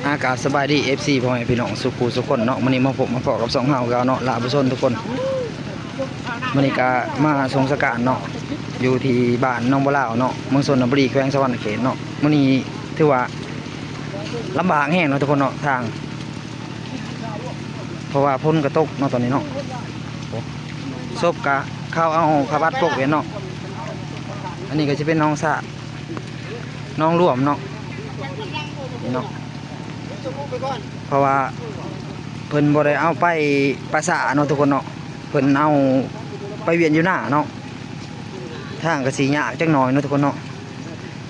อากาศสบายดี FC พ่อแม่พี่น้องสุขุสุขคนเนาะมื้อนี้มาพบมาพอกับสองเฮาก็เนาะลาผู้ชนทุกคนมื้อนี้ก็มาสงสการเนาะอยู่ที่บ้านน้องบ่ลาวเนาะเมืองชนบุรีแขวงสะหวรรณเขตเนาะมื้อนี้ถือว่าลำบากแห้งเนาะทุกคนเนาะทาง เพราะว่าฝนก็ตกเนาะตอนนี้เนาะศพก็เข้าเอาผ้าบัดปกไว้เนาะอันนี้ก็จะเป็นน้องสะน้องร่วมเนาะนี่เนาะเพราะว่าเพิ่นบ่ได้เอาไปภาษาเนาะทุกคนเนาะเพิ่นเอาไปเวียนอยู่หน้าเนาะทางก็สิยากจักหน่อยเนาะทุกคนเนาะ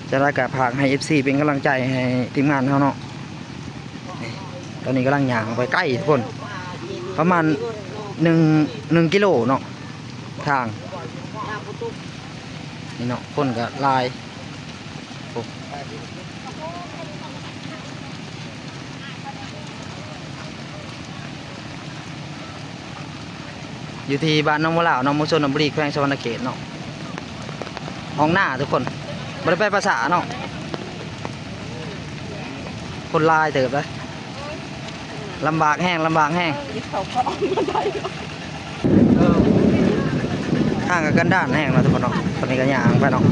จะได้ก็ฝากให้ FC เป็นกำลังใจให้ทีมงานเฮาเนาะตอนนี้กำลังย่างไปใกล้ทุกคนประมาณ1 กิโลเนาะทางนี่เนาะคนก็ลายอยู่ที่บ้านน้องมะลาวน้องมุชนบุรีแขวงสะหวรรณเขตเนาะห้องหน้าทุกคนบ่ได้ไปภาษาเนาะคนลายเติบเลยลำบากแห้งข้างกับกันด้านแห้งเนาะทุกคนเนาะตอนนี้ก็ย่างไปเนาะ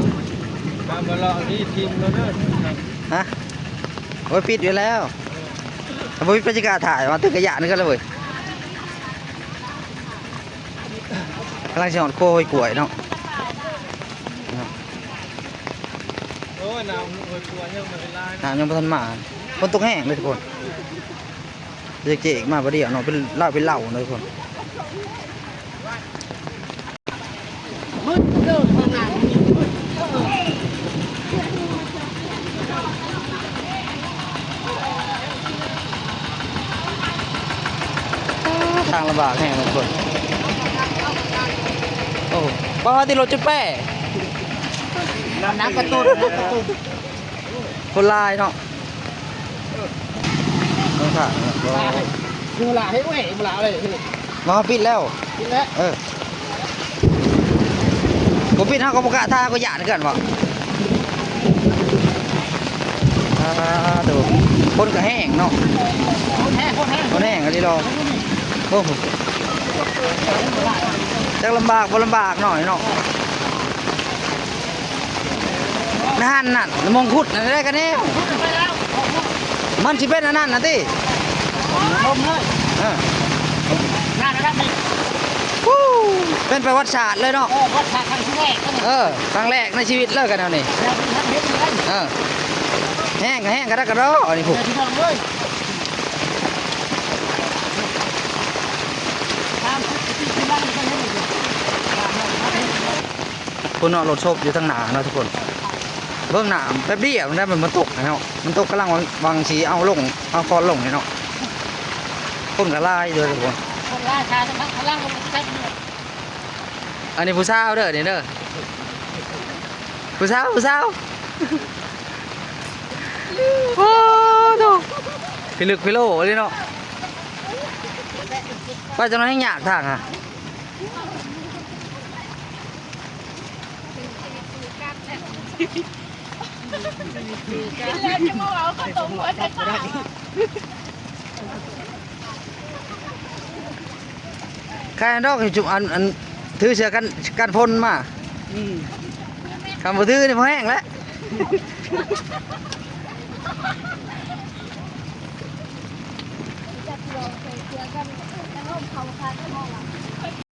การมาลองนี่ทีมเราเด้อฮะโอ้ยปิดอยู่แล้วแต่บ่มีบรรยากาศถ่ายมาตึกกระยะนี่ก็เลยเว้ยกำลังจะหอดโค้ยกล้วยเนาะโอ้ยน้ำโค้ยกล้วยยังไม่ได้ลายน้ำยังไม่ทันมาฝนตกแห้งเลยทุกคนเจ๊กมาพอดีเนาะเป็นเหล้าเลยทุกคนทางลำบากแห้งเลยทุกคนโอ้บ้าที่รถจุดแป้น้ำกระตุ้นคนลายเนาะต้องถ่ายคือหลาให้แหวหลาเลยมาปิดแล้วผมปิดห้างกรรมการท่าก็หยาดกันวะดูคนก็แห้งเนาะคนแห้งกันดีรอโอ้โหจะลำบากบ่ลำบากหน่อยเนาะนั่นมองคุดนั่นได้กันเนี่ยมันสิเป็นนั่นนะที่เป็นประวัติศาสตร์เลยเนาะครั้งแรกในชีวิตเลิกกันเอานี่แห้งกระดักกระดออันนี้ผูกคนเนาะรถโชคอยู่ทั้งหนาเนาะทุกคนเบื้องหน้าแป๊บเดียวมันตกนะเนาะมันตกกำลังวางสีเอาคอนลงเนาะคนกระไล่เลยทุกคนอันนี้ผู้สาวเด้อเนี่ยเด้อผู้สาวโอ้ดูพิลึกพิโลเลยเนาะไปจะน้อยให้หยาดทางอ่ะแล้วจะมาเอาข้าวต้มหัวใจใครดอกจุ่มอันถือเสือกันพ่นมาคำว่าถือนี่พอแห้งแล้วจะเสือกันร่มเขาคาจะมองหลัง